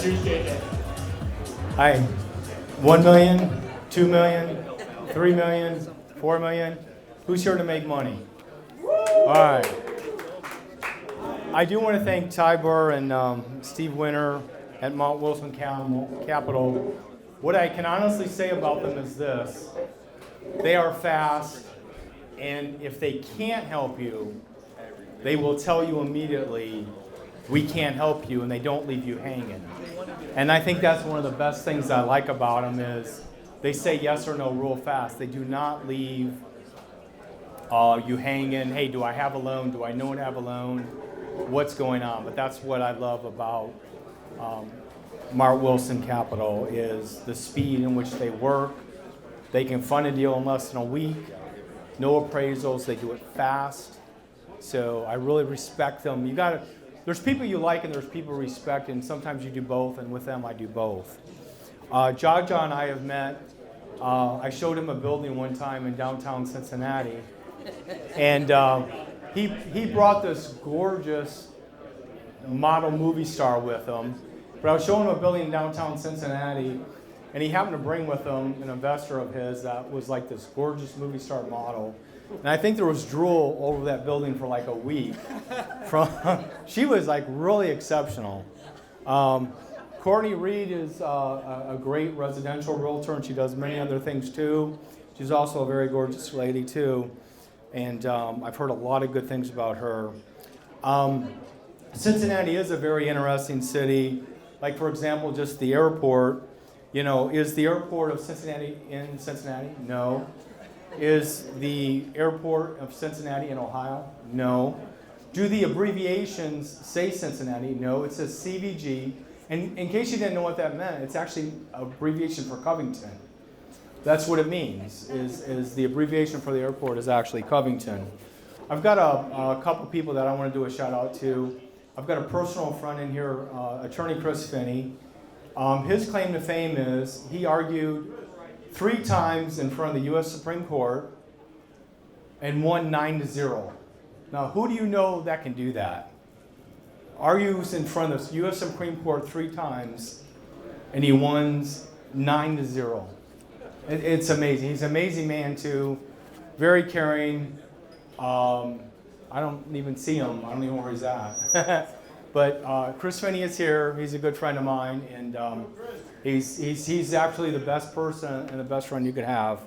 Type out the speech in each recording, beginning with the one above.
appreciate it. Hi. 1 million, 2 million, 3 million, 4 million. Who's here to make money? All right. I do want to thank Tybor and Steve Winter at Mount Wilson Capital. What I can honestly say about them is this. They are fast, and if they can't help you, they will tell you immediately, we can't help you, and they don't leave you hanging. And I think that's one of the best things I like about them is they say yes or no real fast. They do not leave you hanging. Hey, do I have a loan? Do I know to have a loan? What's going on? But that's what I love about Mount Wilson Capital is the speed in which they work. They can fund a deal in less than a week. No appraisals. They do it fast. So I really respect them. There's people you like and there's people you respect, and sometimes you do both, and with them I do both. Jaja and I have met. I showed him a building one time in downtown Cincinnati, and he brought this gorgeous model movie star with him. But I was showing him a building in downtown Cincinnati, and he happened to bring with him an investor of his that was like this gorgeous movie star model. And I think there was drool over that building for like a week. She was like really exceptional. Courtney Reed is a great residential realtor, and she does many other things too. She's also a very gorgeous lady too, and I've heard a lot of good things about her. Cincinnati is a very interesting city. Like for example, just the airport. You know, is the airport of Cincinnati in Cincinnati? No. Is the airport of Cincinnati in Ohio? No. Do the abbreviations say Cincinnati? No. It says CVG. And in case you didn't know what that meant, it's actually an abbreviation for Covington. That's what it means, is the abbreviation for the airport is actually Covington. I've got a couple people that I want to do a shout out to. I've got a personal friend in here, Attorney Chris Finney. His claim to fame is he argued 3 times in front of the U.S. Supreme Court and won 9-0. Now, who do you know that can do that? Argues in front of the U.S. Supreme Court 3 times, and he wins 9-0. It's amazing. He's an amazing man, too. Very caring. I don't even see him. I don't even know where he's at. But Chris Finney is here. He's a good friend of mine, and he's actually the best person and the best friend you could have.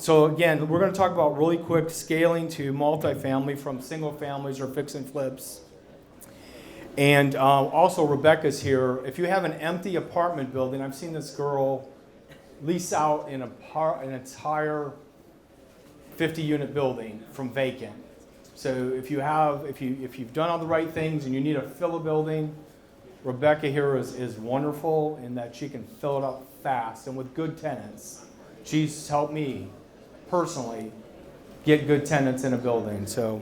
So again, we're going to talk about really quick scaling to multifamily from single families or fix and flips. And also Rebecca's here. If you have an empty apartment building, I've seen this girl lease out an entire 50-unit building from vacant. So if you've done all the right things and you need to fill a building, Rebecca here is wonderful in that she can fill it up fast and with good tenants. She's helped me personally get good tenants in a building. So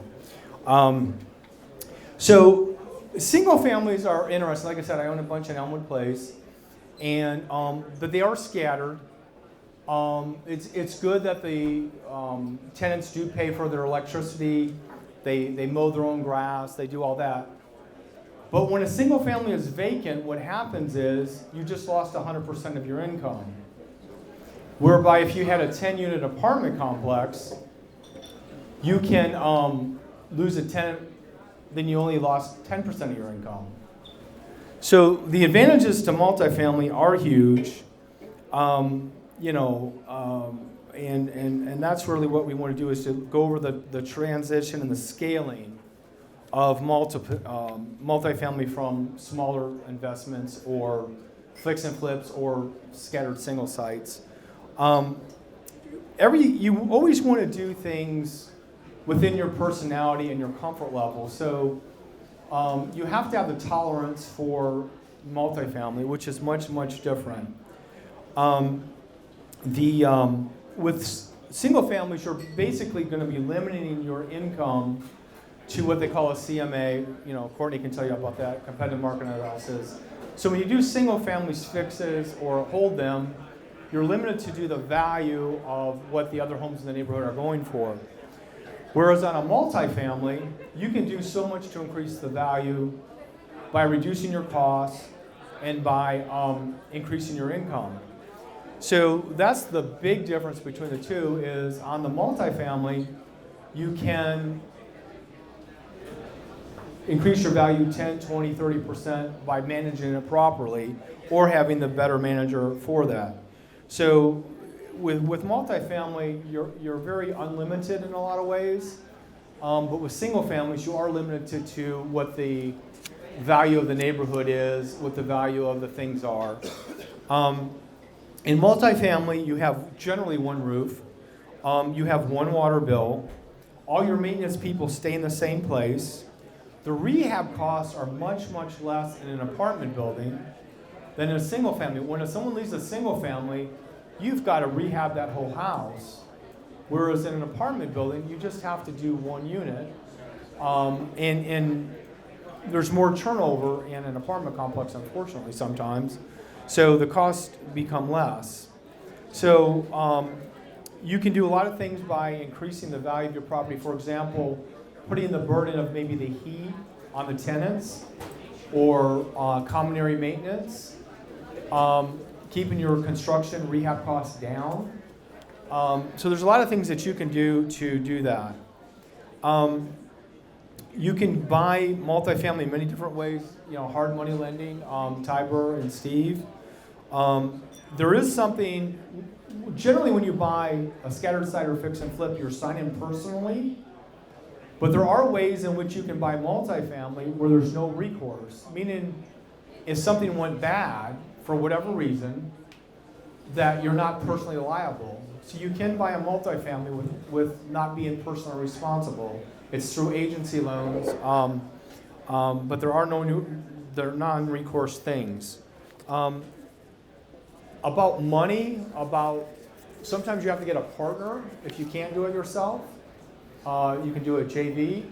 single families are interesting. Like I said, I own a bunch in Elmwood Place, and but they are scattered. It's good that the tenants do pay for their electricity. They mow their own grass. They do all that. But when a single family is vacant, what happens is you just lost 100% of your income. Whereby if you had a 10-unit apartment complex, you can lose a tenant, then you only lost 10% of your income. So the advantages to multifamily are huge, and that's really what we want to do is to go over the transition and the scaling of multifamily from smaller investments or fix and flips or scattered single sites. You always want to do things within your personality and your comfort level. So you have to have the tolerance for multifamily, which is much, much different. With single families, you're basically going to be limiting your income to what they call a CMA. Courtney can tell you about that, competitive market analysis. So when you do single family fixes or hold them, you're limited to do the value of what the other homes in the neighborhood are going for. Whereas on a multifamily, you can do so much to increase the value by reducing your costs, and by increasing your income. So that's the big difference between the two is on the multifamily, you can increase your value 10, 20, 30% by managing it properly or having the better manager for that. So with multifamily, you're very unlimited in a lot of ways, but with single families, you are limited to what the value of the neighborhood is, what the value of the things are. In multifamily, you have generally one roof, you have one water bill, all your maintenance people stay in the same place. The rehab costs are much, much less in an apartment building than in a single family. When someone leaves a single family, you've got to rehab that whole house. Whereas in an apartment building, you just have to do one unit. And there's more turnover in an apartment complex, unfortunately, sometimes. So the costs become less. So you can do a lot of things by increasing the value of your property. For example, putting the burden of maybe the heat on the tenants or common area maintenance, keeping your construction rehab costs down. So there's a lot of things that you can do to do that. You can buy multifamily in many different ways, hard money lending, Tiber and Steve. There is something, generally when you buy a scattered site or fix and flip, you're signing personally. But there are ways in which you can buy multifamily where there's no recourse. Meaning, if something went bad for whatever reason, that you're not personally liable. So you can buy a multifamily with not being personally responsible. It's through agency loans, but there are they're non-recourse things. About money, sometimes you have to get a partner if you can't do it yourself. You can do a JV.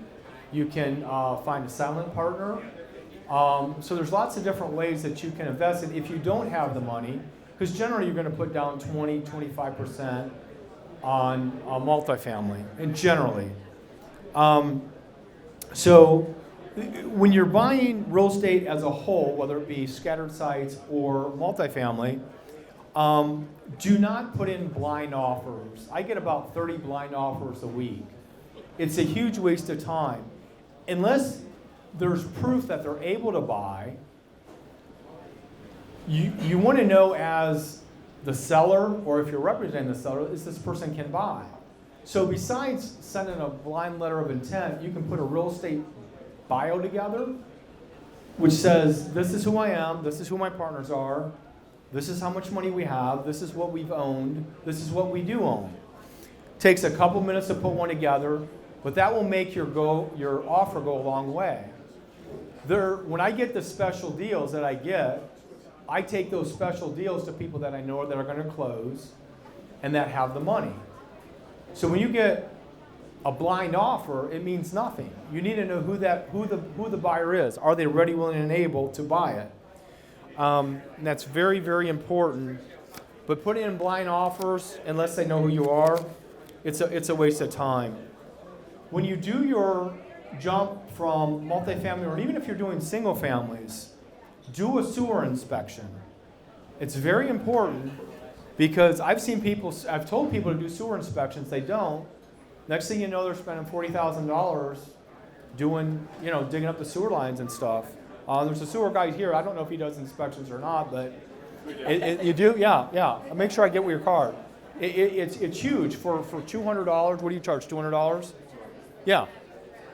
You can find a silent partner. So there's lots of different ways that you can invest in if you don't have the money, because generally you're going to put down 20, 25% on multifamily, and generally. So when you're buying real estate as a whole, whether it be scattered sites or multifamily, do not put in blind offers. I get about 30 blind offers a week. It's a huge waste of time. Unless there's proof that they're able to buy, you want to know as the seller, or if you're representing the seller, is this person can buy. So besides sending a blind letter of intent, you can put a real estate bio together, which says, this is who I am, this is who my partners are, this is how much money we have, this is what we've owned, this is what we do own. Takes a couple minutes to put one together, but that will make your offer go a long way. When I get the special deals that I get, I take those special deals to people that I know that are going to close and that have the money. So when you get a blind offer, it means nothing. You need to know who the buyer is. Are they ready, willing, and able to buy it? And that's very, very important. But putting in blind offers, unless they know who you are, it's a waste of time. When you do your jump from multifamily, or even if you're doing single families, do a sewer inspection. It's very important because I've told people to do sewer inspections, they don't. Next thing you know, they're spending $40,000 doing, digging up the sewer lines and stuff. There's a sewer guy here. I don't know if he does inspections or not, but you do? Yeah. Make sure I get with your card. It's huge. For $200, what do you charge, $200? Yeah.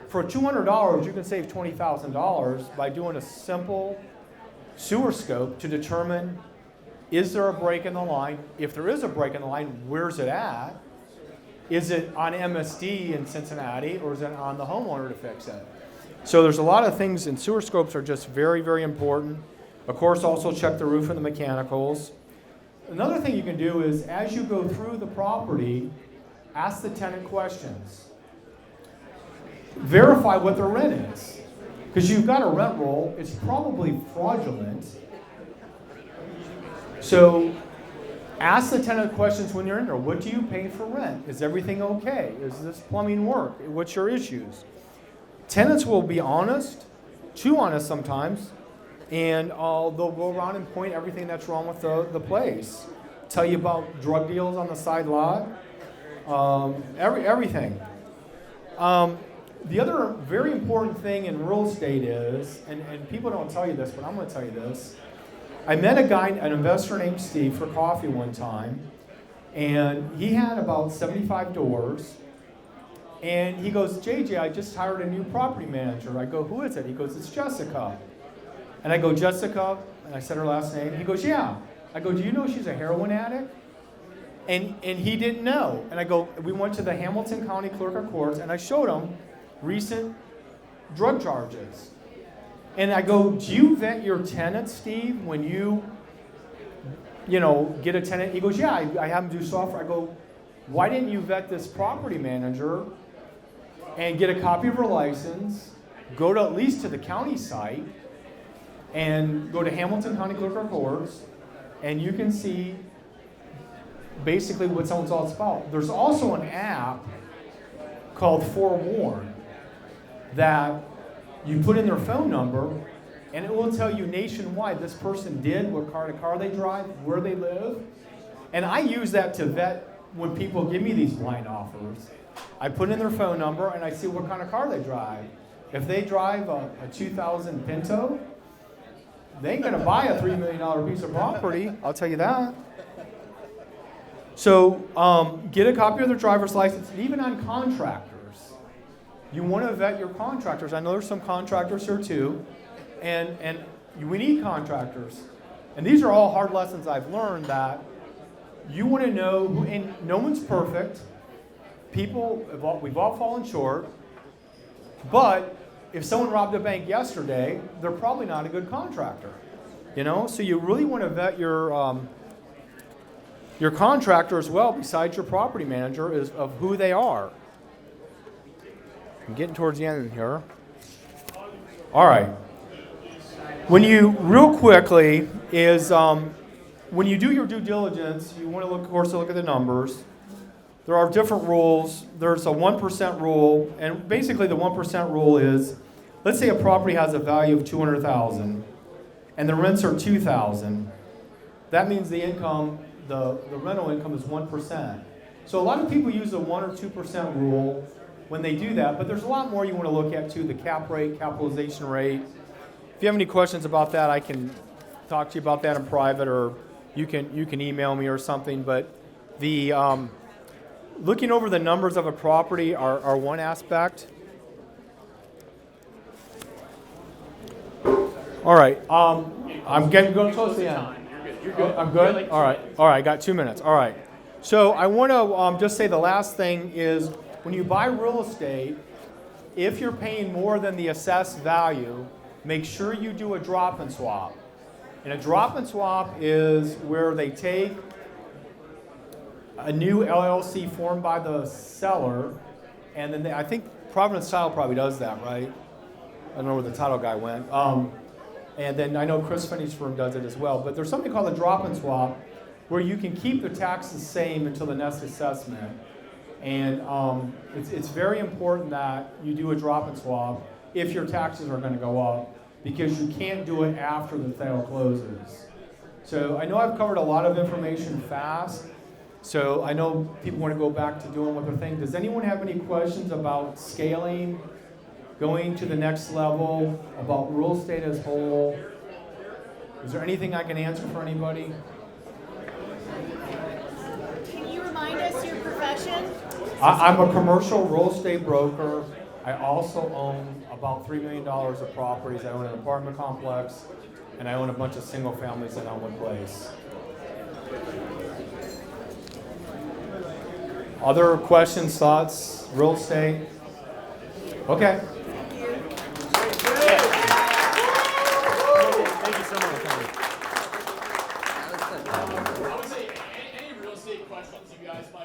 For $200, you can save $20,000 by doing a simple sewer scope to determine, is there a break in the line? If there is a break in the line, where's it at? Is it on MSD in Cincinnati, or is it on the homeowner to fix it? So there's a lot of things, and sewer scopes are just very, very important. Of course, also check the roof and the mechanicals. Another thing you can do is, as you go through the property, ask the tenant questions. Verify what their rent is. Because you've got a rent roll, it's probably fraudulent. So ask the tenant questions when you're in there. What do you pay for rent? Is everything okay? Is this plumbing work? What's your issues? Tenants will be honest, too honest sometimes, and they'll go around and point everything that's wrong with the place. Tell you about drug deals on the side lot, everything. The other very important thing in real estate is, and people don't tell you this, but I'm going to tell you this. I met an investor named Steve for coffee one time, and he had about 75 doors. And he goes, JJ, I just hired a new property manager. I go, who is it? He goes, it's Jessica. And I go, Jessica? And I said her last name. He goes, yeah. I go, do you know she's a heroin addict? And he didn't know. And I go, we went to the Hamilton County Clerk of Courts, and I showed him recent drug charges. And I go, do you vet your tenants, Steve, when you get a tenant? He goes, yeah, I have them do software. I go, why didn't you vet this property manager and get a copy of her license, go to at least to the county site, and go to Hamilton County Clerk of Courts, and you can see basically what someone's all about. There's also an app called Forewarn that you put in their phone number, and it will tell you nationwide this person did, what kind of car they drive, where they live. And I use that to vet when people give me these blind offers. I put in their phone number and I see what kind of car they drive. If they drive a 2000 Pinto, they ain't gonna buy a $3 million piece of property, I'll tell you that. So get a copy of their driver's license, and even on contractors. You want to vet your contractors. I know there's some contractors here too, and we need contractors. And these are all hard lessons I've learned, that you want to know who, and no one's perfect. We've all fallen short. But if someone robbed a bank yesterday, they're probably not a good contractor. So you really want to vet your contractor as well, besides your property manager, is of who they are. I'm getting towards the end here. All right. When you do your due diligence, you want to look at the numbers. There are different rules. There's a 1% rule, and basically the 1% rule is, let's say a property has a value of $200,000, and the rents are $2,000. That means the rental income is 1%. So a lot of people use the 1 or 2% rule when they do that, but there's a lot more you want to look at too, the cap rate, capitalization rate. If you have any questions about that, I can talk to you about that in private, or you can email me or something. But the looking over the numbers of a property are one aspect. All right, I'm getting close to the end. You're good. I'm good? All right, I got 2 minutes. All right. So I want to just say the last thing is, when you buy real estate, if you're paying more than the assessed value, make sure you do a drop and swap. And a drop and swap is where they take a new LLC formed by the seller, and then I think Providence Title probably does that, right? I don't know where the title guy went. And then I know Chris Finney's firm does it as well. But there's something called a drop and swap, where you can keep the tax the same until the next assessment. And it's very important that you do a drop and swap if your taxes are going to go up, because you can't do it after the sale closes. So I know I've covered a lot of information fast. So I know people want to go back to doing what they're thinking. Does anyone have any questions about scaling, going to the next level, about real estate as a whole? Is there anything I can answer for anybody? Can you remind us your profession? I'm a commercial real estate broker. I also own about $3 million of properties. I own an apartment complex, and I own a bunch of single families in one place. Other questions, thoughts, real estate? Okay. Thank you so much. I would say any real estate questions you guys might